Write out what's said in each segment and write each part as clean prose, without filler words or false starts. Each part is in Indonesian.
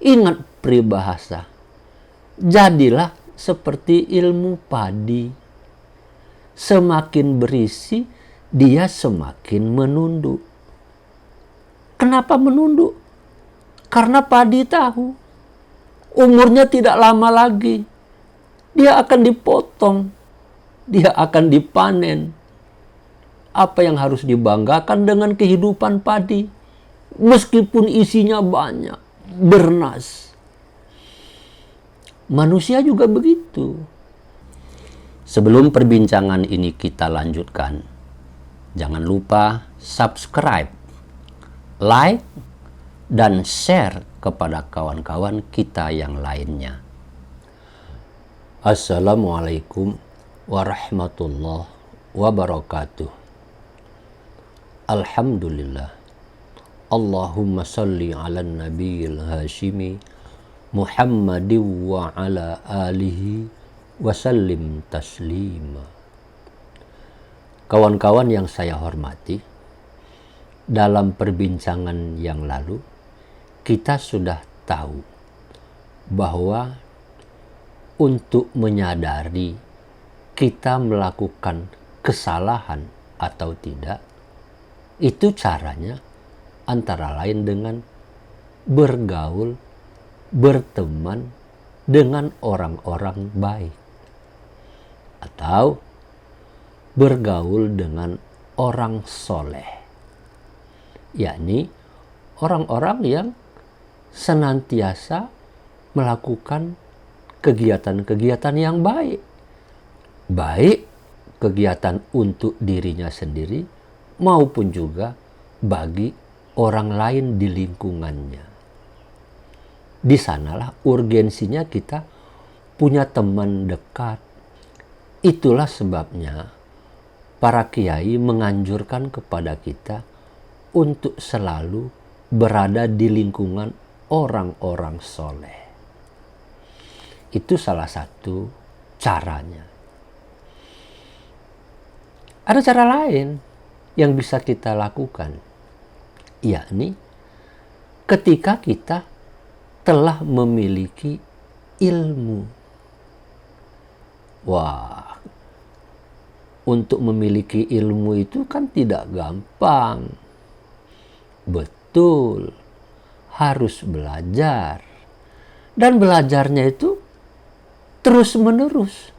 Ingat peribahasa, jadilah seperti ilmu padi. Semakin berisi, dia semakin menunduk. Kenapa menunduk? Karena padi tahu, umurnya tidak lama lagi. Dia akan dipotong, dia akan dipanen. Apa yang harus dibanggakan dengan kehidupan padi? Meskipun isinya banyak, bernas. Manusia juga begitu. Sebelum perbincangan ini kita lanjutkan, jangan lupa subscribe, like, dan share kepada kawan-kawan kita yang lainnya. Assalamualaikum warahmatullahi wabarakatuh. Alhamdulillah. Allahumma salli ala nabiyil hashimi Muhammadin wa ala alihi wasallim taslima. Kawan-kawan yang saya hormati, dalam perbincangan yang lalu kita sudah tahu bahwa untuk menyadari kita melakukan kesalahan atau tidak, itu caranya antara lain dengan bergaul, berteman dengan orang-orang baik, atau bergaul dengan orang soleh, yakni orang-orang yang senantiasa melakukan kegiatan-kegiatan yang baik, baik kegiatan untuk dirinya sendiri maupun juga bagi orang lain di lingkungannya. Di sanalah urgensinya kita punya teman dekat. Itulah sebabnya para kiai menganjurkan kepada kita untuk selalu berada di lingkungan orang-orang soleh. Itu salah satu caranya. Ada cara lain yang bisa kita lakukan, yakni ketika kita telah memiliki ilmu. Wah, untuk memiliki ilmu itu kan tidak gampang. Betul, harus belajar. Dan belajarnya itu terus-menerus,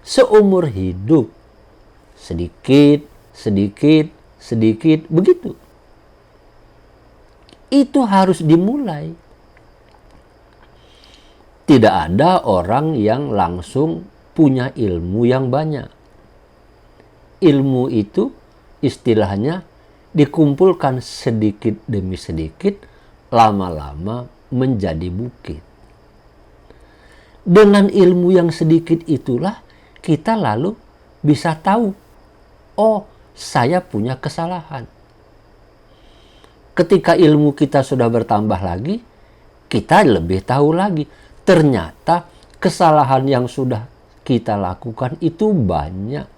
seumur hidup. Sedikit, sedikit, sedikit, begitu. Itu harus dimulai. Tidak ada orang yang langsung punya ilmu yang banyak. Ilmu itu istilahnya dikumpulkan sedikit demi sedikit, lama-lama menjadi bukit. Dengan ilmu yang sedikit itulah kita lalu bisa tahu, oh, saya punya kesalahan. Ketika ilmu kita sudah bertambah lagi, kita lebih tahu lagi. Ternyata kesalahan yang sudah kita lakukan itu banyak.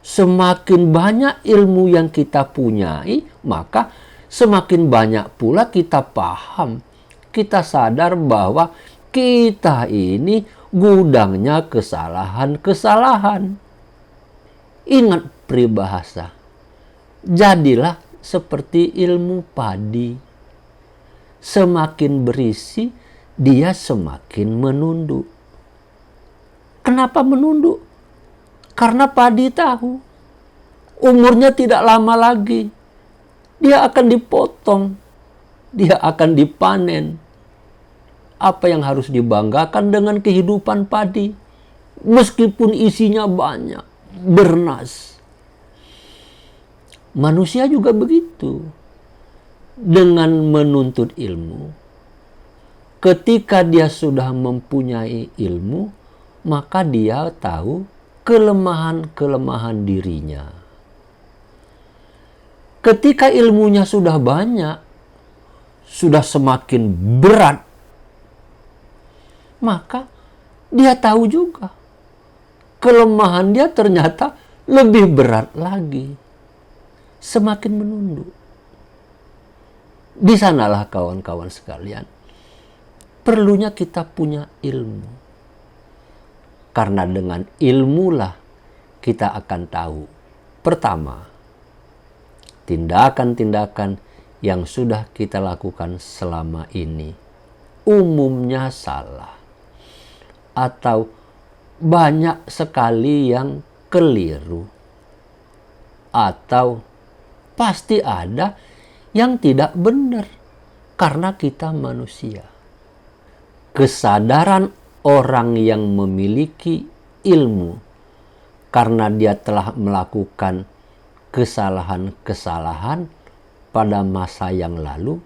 Semakin banyak ilmu yang kita punyai, maka semakin banyak pula kita paham. Kita sadar bahwa kita ini gudangnya kesalahan-kesalahan. Ingat peribahasa, jadilah seperti ilmu padi. Semakin berisi, dia semakin menunduk. Kenapa menunduk? Karena padi tahu, umurnya tidak lama lagi. Dia akan dipotong, dia akan dipanen. Apa yang harus dibanggakan dengan kehidupan padi? Meskipun isinya banyak, bernas. Manusia juga begitu. Dengan menuntut ilmu, ketika dia sudah mempunyai ilmu, maka dia tahu kelemahan-kelemahan dirinya. Ketika ilmunya sudah banyak, sudah semakin berat, maka dia tahu juga kelemahan dia ternyata lebih berat lagi. Semakin menunduk. Di sanalah kawan-kawan sekalian, perlunya kita punya ilmu. Karena dengan ilmulah kita akan tahu, pertama, tindakan-tindakan yang sudah kita lakukan selama ini umumnya salah. Atau banyak sekali yang keliru. Atau pasti ada yang tidak benar karena kita manusia. Kesadaran orang yang memiliki ilmu karena dia telah melakukan kesalahan-kesalahan pada masa yang lalu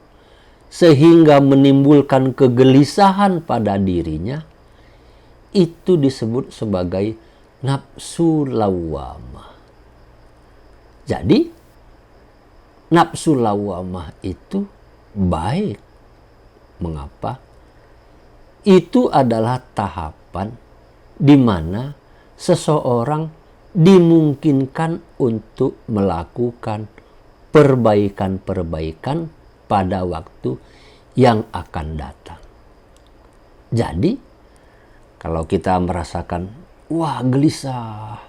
sehingga menimbulkan kegelisahan pada dirinya, itu disebut sebagai nafsu lawwamah. Jadi nafsu lawwamah itu baik. Mengapa? Itu adalah tahapan di mana seseorang dimungkinkan untuk melakukan perbaikan-perbaikan pada waktu yang akan datang. Jadi, kalau kita merasakan, wah gelisah,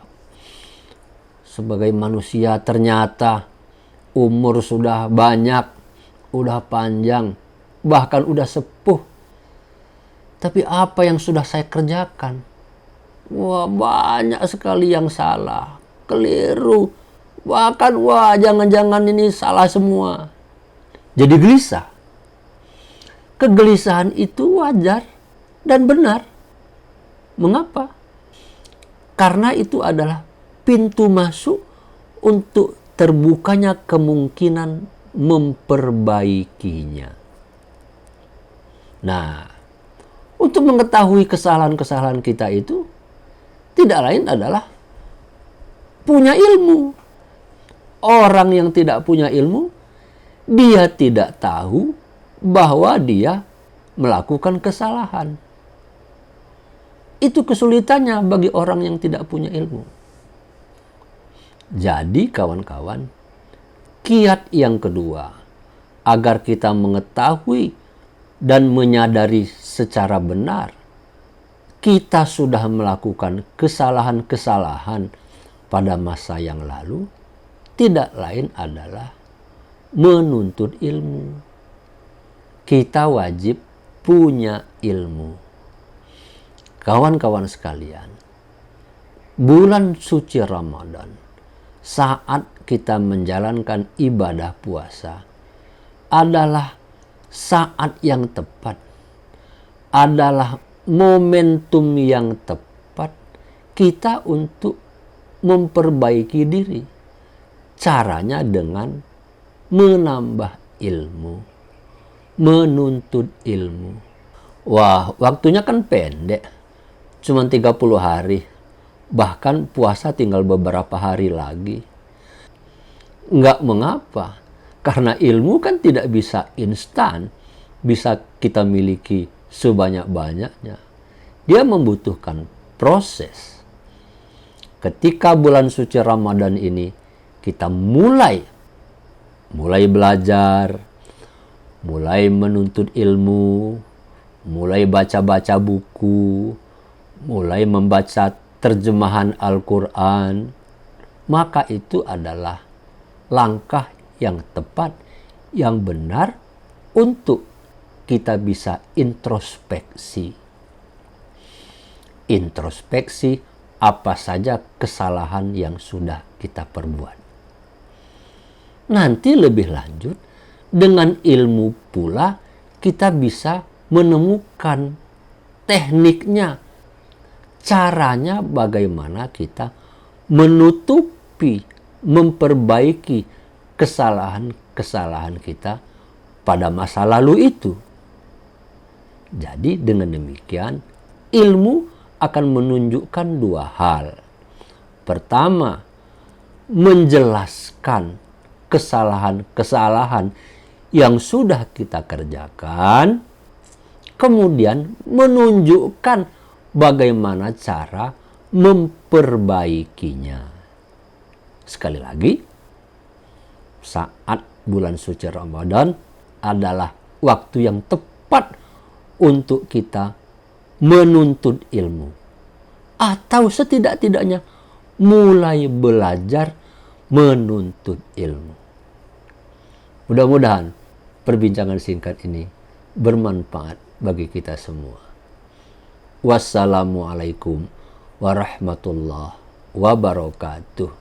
sebagai manusia ternyata umur sudah banyak, udah panjang, bahkan udah sepuh. Tapi apa yang sudah saya kerjakan? Wah, banyak sekali yang salah, keliru. Bahkan wah, jangan-jangan ini salah semua. Jadi gelisah. Kegelisahan itu wajar dan benar. Mengapa? Karena itu adalah pintu masuk untuk terbukanya kemungkinan memperbaikinya. Nah, untuk mengetahui kesalahan-kesalahan kita itu tidak lain adalah punya ilmu. Orang yang tidak punya ilmu, dia tidak tahu bahwa dia melakukan kesalahan. Itu kesulitannya bagi orang yang tidak punya ilmu. Jadi kawan-kawan, kiat yang kedua agar kita mengetahui dan menyadari secara benar kita sudah melakukan kesalahan-kesalahan pada masa yang lalu, tidak lain adalah menuntut ilmu. Kita wajib punya ilmu. Kawan-kawan sekalian, bulan suci Ramadan, saat kita menjalankan ibadah puasa, adalah saat yang tepat, adalah momentum yang tepat kita untuk memperbaiki diri. Caranya dengan menambah ilmu, menuntut ilmu. Wah, waktunya kan pendek, cuma 30 hari. Bahkan puasa tinggal beberapa hari lagi. Enggak mengapa, karena ilmu kan tidak bisa instan, bisa kita miliki sebanyak-banyaknya. Dia membutuhkan proses. Ketika bulan suci Ramadan ini kita mulai belajar, mulai menuntut ilmu, mulai baca-baca buku, mulai membaca terjemahan Al-Quran, maka itu adalah langkah yang tepat, yang benar untuk kita bisa introspeksi. Introspeksi apa saja kesalahan yang sudah kita perbuat. Nanti lebih lanjut, dengan ilmu pula kita bisa menemukan tekniknya, caranya bagaimana kita menutupi, memperbaiki kesalahan-kesalahan kita pada masa lalu itu. Jadi dengan demikian ilmu akan menunjukkan dua hal. Pertama, menjelaskan kesalahan-kesalahan yang sudah kita kerjakan, kemudian menunjukkan bagaimana cara memperbaikinya. Sekali lagi, saat bulan suci Ramadan adalah waktu yang tepat untuk kita menuntut ilmu. Atau setidak-tidaknya mulai belajar menuntut ilmu. Mudah-mudahan perbincangan singkat ini bermanfaat bagi kita semua. Wassalamualaikum warahmatullahi wabarakatuh.